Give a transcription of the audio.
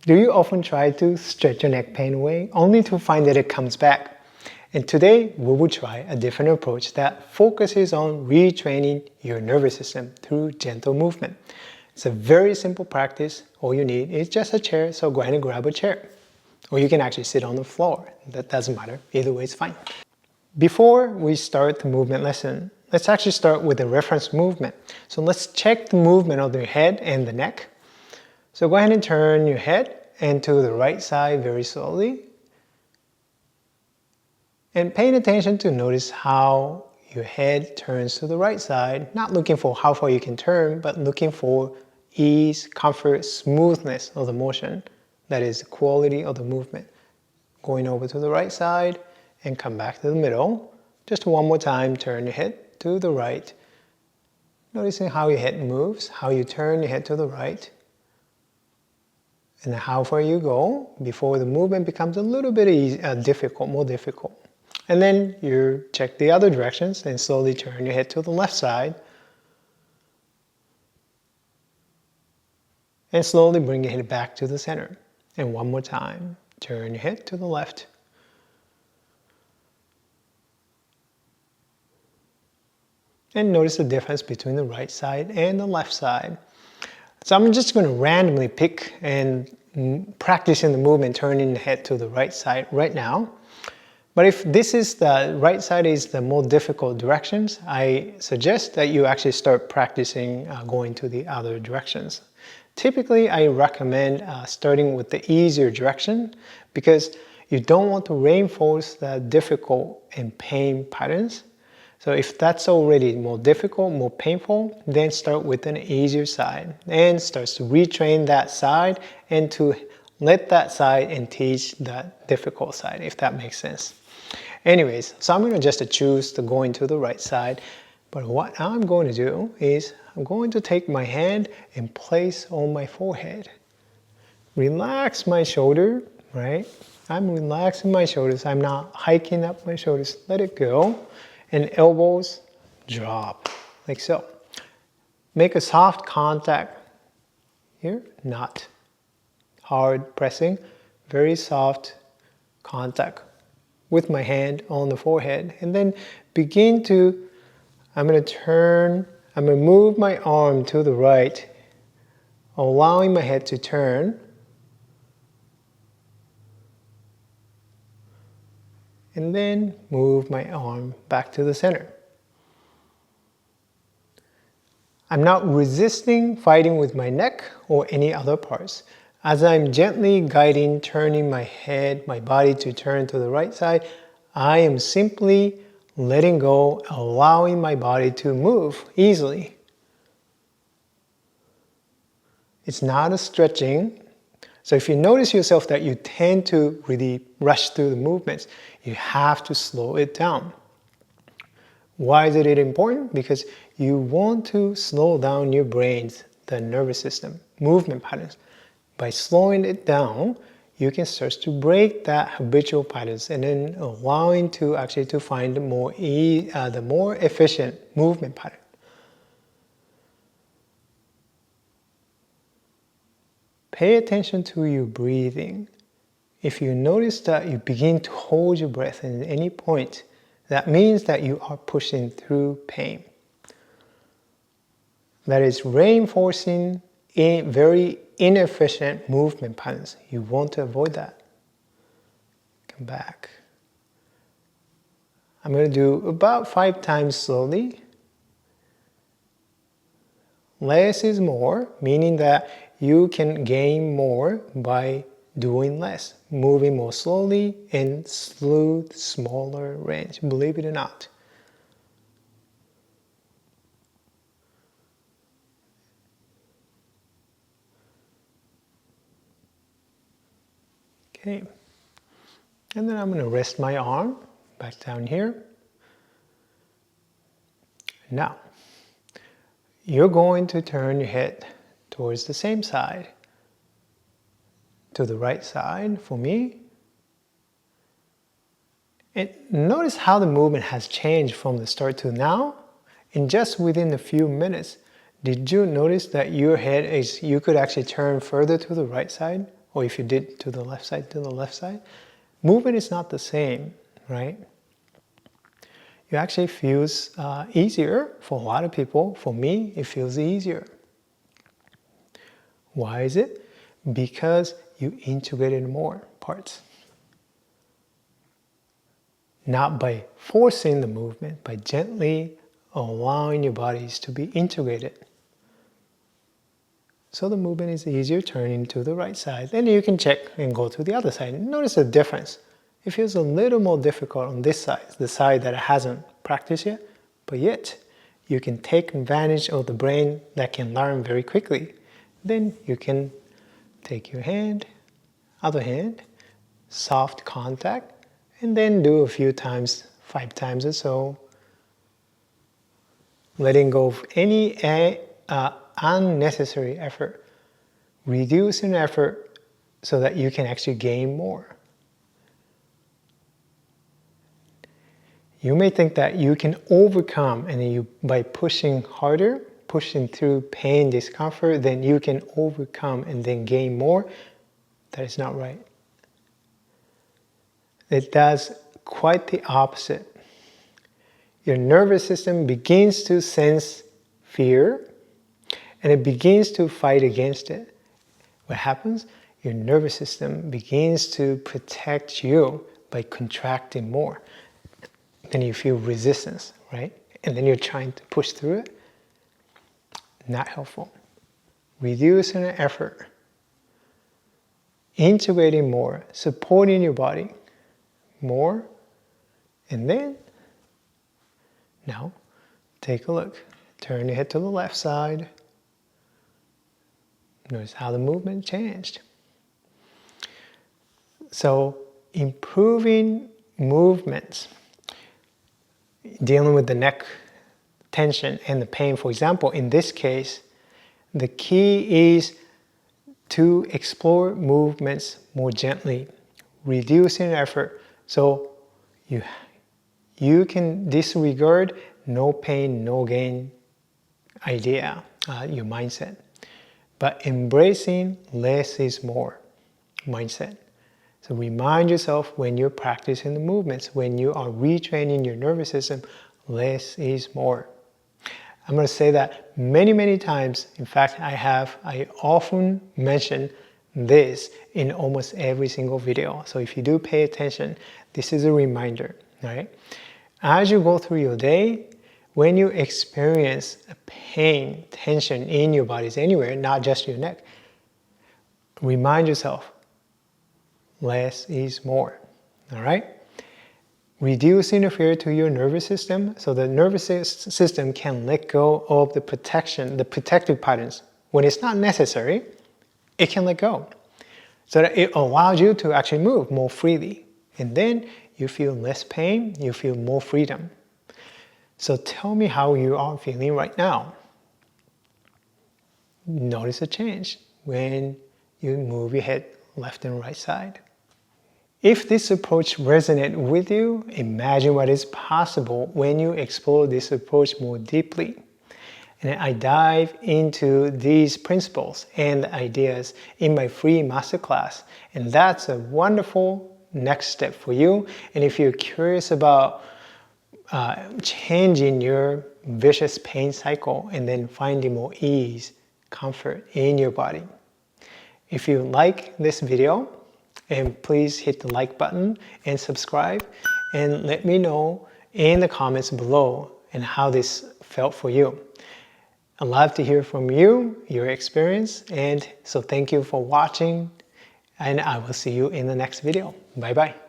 Do you often try to stretch your neck pain away only to find that it comes back? And today we will try a different approach that focuses on retraining your nervous system through gentle movement. It's a very simple practice. All you need is just a chair, so go ahead and grab a chair. Or you can actually sit on the floor. That doesn't matter. Either way is fine. Before we start the movement lesson, let's actually start with the reference movement. So let's check the movement of the head and the neck. So go ahead and turn your head and to the right side very slowly. And paying attention to notice how your head turns to the right side, not looking for how far you can turn, but looking for ease, comfort, smoothness of the motion. That is the quality of the movement. Going over to the right side and come back to the middle. Just one more time, turn your head to the right. Noticing how your head moves, how you turn your head to the right. And how far you go before the movement becomes a little bit more difficult. And then you check the other directions and slowly turn your head to the left side. And slowly bring your head back to the center. And one more time, turn your head to the left. And notice the difference between the right side and the left side. So I'm just going to randomly pick and practicing the movement, turning the head to the right side right now. But if this is the right side is the more difficult directions, I suggest that you actually start practicing going to the other directions. Typically, I recommend starting with the easier direction because you don't want to reinforce the difficult and pain patterns. So if that's already more difficult, more painful, then start with an easier side and starts to retrain that side and to let that side and teach that difficult side, if that makes sense. Anyways, so I'm going to just choose to go into the right side. But what I'm going to do is I'm going to take my hand and place on my forehead. Relax my shoulder, right? I'm relaxing my shoulders. I'm not hiking up my shoulders. Let it go. And elbows drop, like so. Make a soft contact here, not hard pressing, very soft contact with my hand on the forehead. And then begin to, I'm going to move my arm to the right, allowing my head to turn. And then move my arm back to the center. I'm not resisting, fighting with my neck or any other parts. As I'm gently guiding, turning my head, my body to turn to the right side, I am simply letting go, allowing my body to move easily. It's not a stretching. So if you notice yourself that you tend to really rush through the movements, you have to slow it down. Why is it important? Because you want to slow down your brain's, the nervous system, movement patterns. By slowing it down, you can start to break that habitual patterns and then allowing to actually to find the more efficient movement pattern. Pay attention to your breathing. If you notice that you begin to hold your breath at any point, that means that you are pushing through pain. That is reinforcing very inefficient movement patterns. You want to avoid that. Come back. I'm going to do about 5 times slowly. Less is more, meaning that you can gain more by doing less, moving more slowly in smooth, smaller range, believe it or not. Okay, and then I'm going to rest my arm back down here. Now, you're going to turn your head towards the same side, to the right side for me. And notice how the movement has changed from the start to now. And just within a few minutes, did you notice that your head you could actually turn further to the right side or if you did to the left side, movement is not the same, right? It actually feels easier for a lot of people. For me, it feels easier. Why is it? Because you integrated more parts. Not by forcing the movement, by gently allowing your bodies to be integrated. So the movement is easier turning to the right side. Then you can check and go to the other side. Notice the difference. It feels a little more difficult on this side, the side that hasn't practiced yet, but yet you can take advantage of the brain that can learn very quickly. Then you can take your hand, other hand, soft contact, and then do a few times, 5 times or so, letting go of any unnecessary effort, reducing effort so that you can actually gain more. You may think that you can overcome, and by pushing harder, pushing through pain, discomfort, then you can overcome and then gain more. That is not right. It does quite the opposite. Your nervous system begins to sense fear, and it begins to fight against it. What happens? Your nervous system begins to protect you by contracting more. Then you feel resistance, right? And then you're trying to push through it. Not helpful. Reducing the effort. Integrating more. Supporting your body more. And then, now, take a look. Turn your head to the left side. Notice how the movement changed. So, improving movements, dealing with the neck tension and the pain, for example, in this case, the key is to explore movements more gently, reducing effort. So you can disregard no pain, no gain idea, your mindset. But embracing less is more mindset. So remind yourself when you're practicing the movements, when you are retraining your nervous system, less is more. I'm going to say that many, many times. In fact, I often mention this in almost every single video. So if you do pay attention, this is a reminder, right? As you go through your day, when you experience a pain, tension in your bodies anywhere, not just your neck, remind yourself, less is more, all right? Reducing the fear to your nervous system so the nervous system can let go of the protection, the protective patterns. When it's not necessary, it can let go. So that it allows you to actually move more freely. And then you feel less pain, you feel more freedom. So tell me how you are feeling right now. Notice a change when you move your head left and right side. If this approach resonates with you, imagine what is possible when you explore this approach more deeply. And I dive into these principles and ideas in my free masterclass. And that's a wonderful next step for you. And if you're curious about changing your vicious pain cycle and then finding more ease, comfort in your body. If you like this video, and please hit the like button and subscribe and let me know in the comments below and how this felt for you. I'd love to hear from you, your experience, and so thank you for watching, and I will see you in the next video. Bye bye.